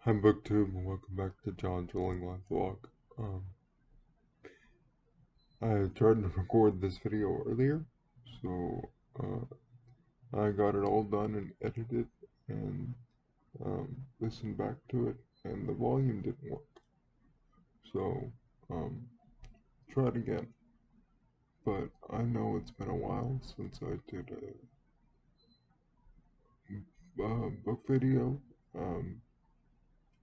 Hi BookTube and welcome back to John's Rolling Life Vlog. I tried to record this video earlier, so I got it all done and edited and listened back to it, and the volume didn't work. So tried again, but I know it's been a while since I did a book video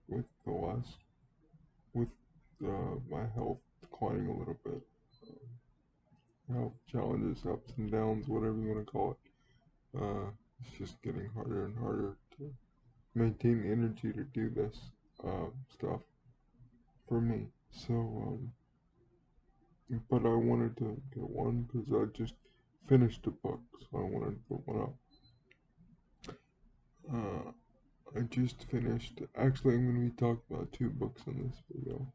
with the last with my health declining a little bit. Health challenges, ups and downs, whatever you want to call it. It's just getting harder and harder to maintain energy to do this stuff for me. So, but I wanted to get one because I just finished a book, so I wanted to put one up. I just finished. Actually, I'm going to be talking about two books in this video.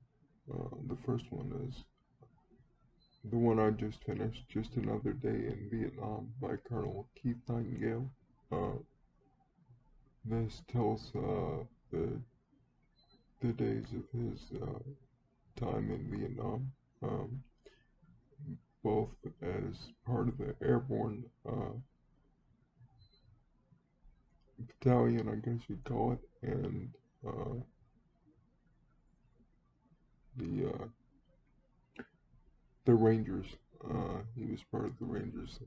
The first one is the one I just finished, Just Another Day in Vietnam by Colonel Keith Nightingale. This tells the days of his time in Vietnam, both as part of the airborne battalion, I guess you'd call it, and the the Rangers. He was part of the Rangers,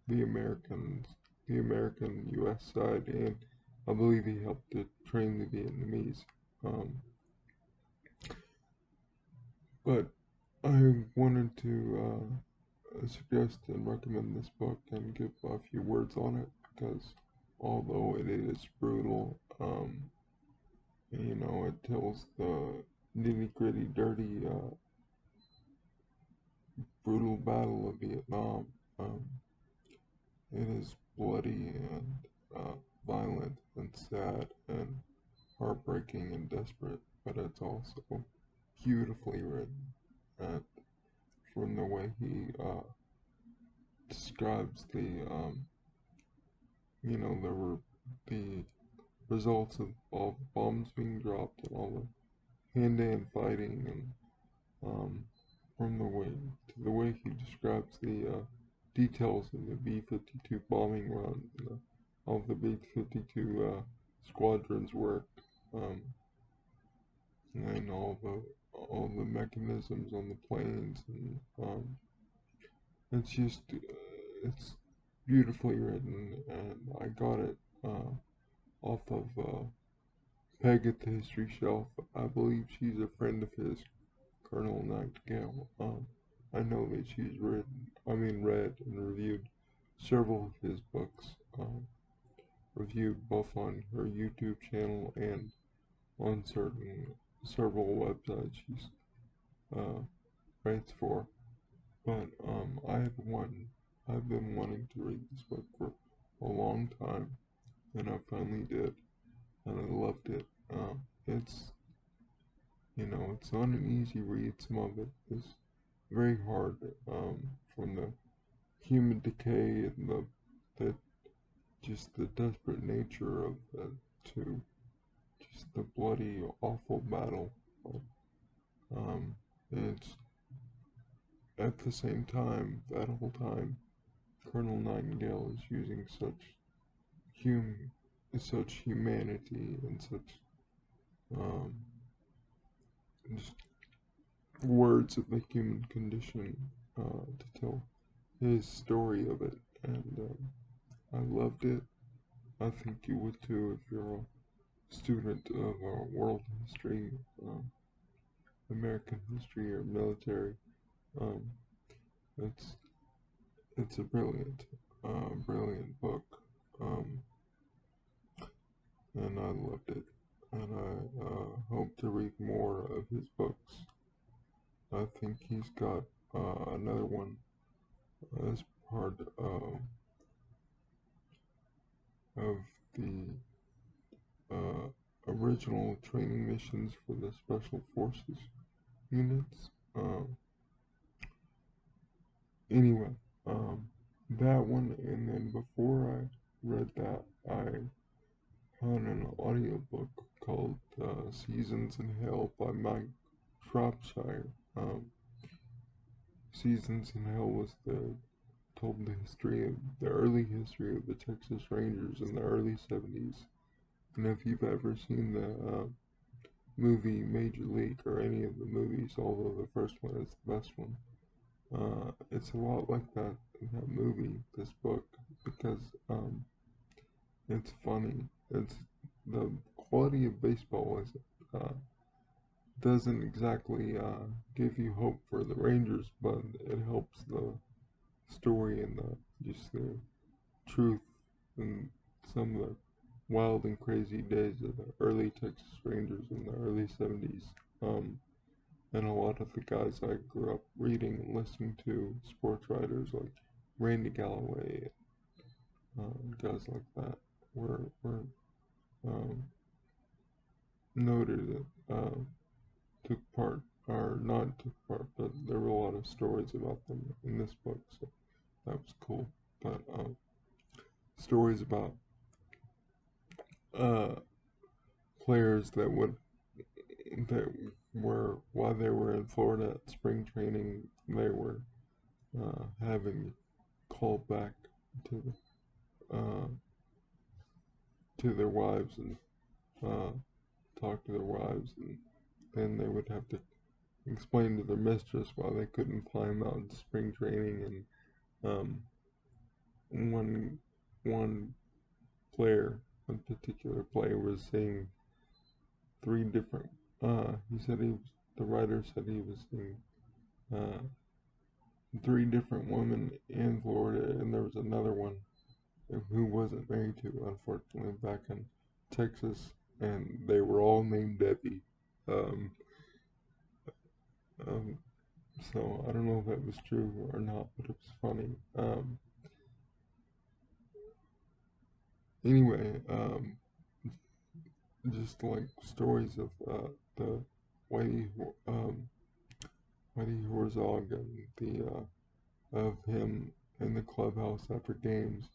the American U.S. side, and I believe he helped to train the Vietnamese. But I wanted to suggest and recommend this book and give a few words on it because although it is brutal, it tells the nitty gritty, dirty, brutal battle of Vietnam. It is bloody and violent and sad and heartbreaking and desperate, but it's also beautifully written. And from the way he describes the results of all the bombs being dropped and all the hand-to-hand fighting, and from the way he describes the details of the B-52 bombing runs and all the B-52 squadrons work, and all the mechanisms on the planes, and it's beautifully written, and I got it off of Peg at the History Shelf. I believe she's a friend of his, Colonel Nightingale. I know that she's read and reviewed several of his books, reviewed both on her YouTube channel and on several websites she's writes for. But I've been wanting to read this book for a long time, and I finally did, and I loved it. It's it's not an easy read. Some of it is very hard, from the human decay and the just the desperate nature of to just the bloody, awful battle. But it's at the same time, that whole time, Colonel Nightingale is using such humanity and such um, just words of the human condition to tell his story of it, and I loved it. I think you would too if you're a student of world history, American history, or military. Um, it's it's a brilliant book, um, and I loved it. And I hope to read more of his books. I think he's got another one as part of the uh, original training missions for the Special Forces units. Anyway, that one, and then before I read that, I on an audiobook called Seasons in Hell by Mike Shropshire. Seasons in Hell told the history of the early history of the Texas Rangers in the early 70s. And if you've ever seen the movie Major League or any of the movies, although the first one is the best one, it's a lot like that movie, this book, because it's funny. It's the quality of baseball is doesn't exactly give you hope for the Rangers, but it helps the story and the truth and some of the wild and crazy days of the early Texas Rangers in the early 70s. And a lot of the guys I grew up reading and listening to, sports writers like Randy Galloway, guys like that, were um, noted, took part, or not took part, but there were a lot of stories about them in this book, so that was cool. But stories about uh, players that were while they were in Florida at spring training, they were having called back to uh, to their wives and uh, talk to their wives, and then they would have to explain to their mistress why they couldn't fly them out in spring training. And one player, one particular player, was saying three different. He said the writer said he was seeing uh, three different women in Florida, and there was another one who wasn't married to, unfortunately, back in Texas, and they were all named Debbie. Um, um, so I don't know if that was true or not, but it was funny. Anyway, just like stories of the Whitey, Whitey Herzog and the of him in the clubhouse after games,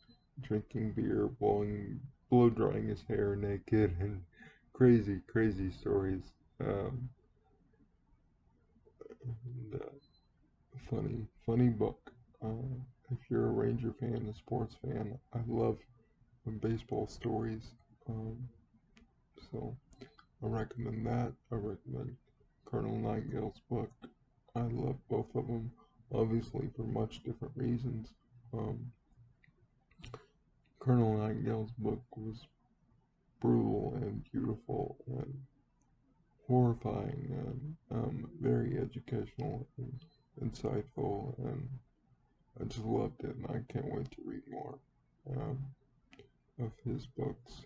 drinking beer, blow drying his hair naked, and crazy, crazy stories. Um, and, funny book. If you're a Ranger fan, a sports fan, I love baseball stories. Um, so I recommend that. I recommend Colonel Nightingale's book. I love both of them, obviously for much different reasons. Um, Colonel Nightingale's book was brutal and beautiful and horrifying and very educational and insightful, and I just loved it, and I can't wait to read more um, of his books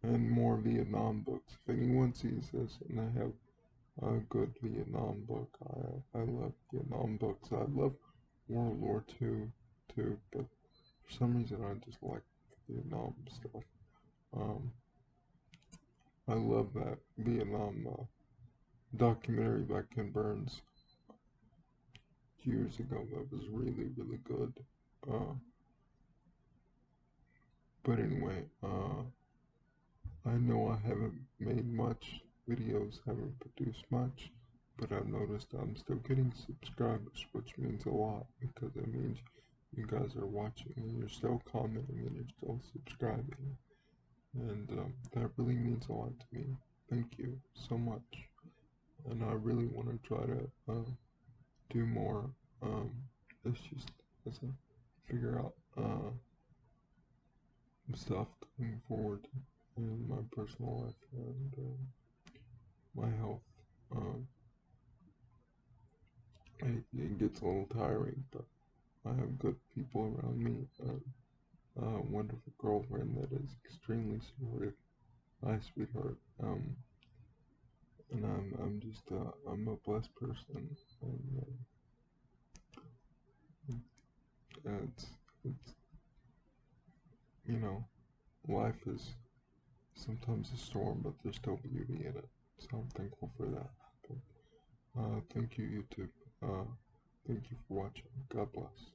and more Vietnam books. If anyone sees this and they have a good Vietnam book, I love Vietnam books. I love World War II too, but for some reason I just like Vietnam stuff. Um, I love that Vietnam documentary by Ken Burns years ago. That was really, really good. Uh, but anyway, I know I haven't made much videos, haven't produced much, but I've noticed I'm still getting subscribers, which means a lot because it means you guys are watching and you're still commenting and you're still subscribing. And that really means a lot to me. Thank you so much. And I really want to try to do more. It's just as I figure out stuff going forward in my personal life and my health. Um, it gets a little tiring, but I have good people around me. A wonderful girlfriend that is extremely supportive. My sweetheart. And I'm just I'm a blessed person, and it's you know, life is sometimes a storm, but there's still beauty in it. So I'm thankful for that. But, thank you, YouTube. Thank you for watching. God bless.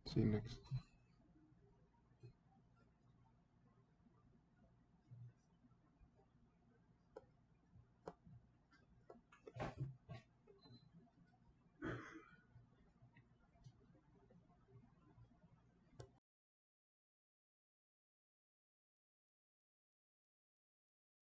See you next time.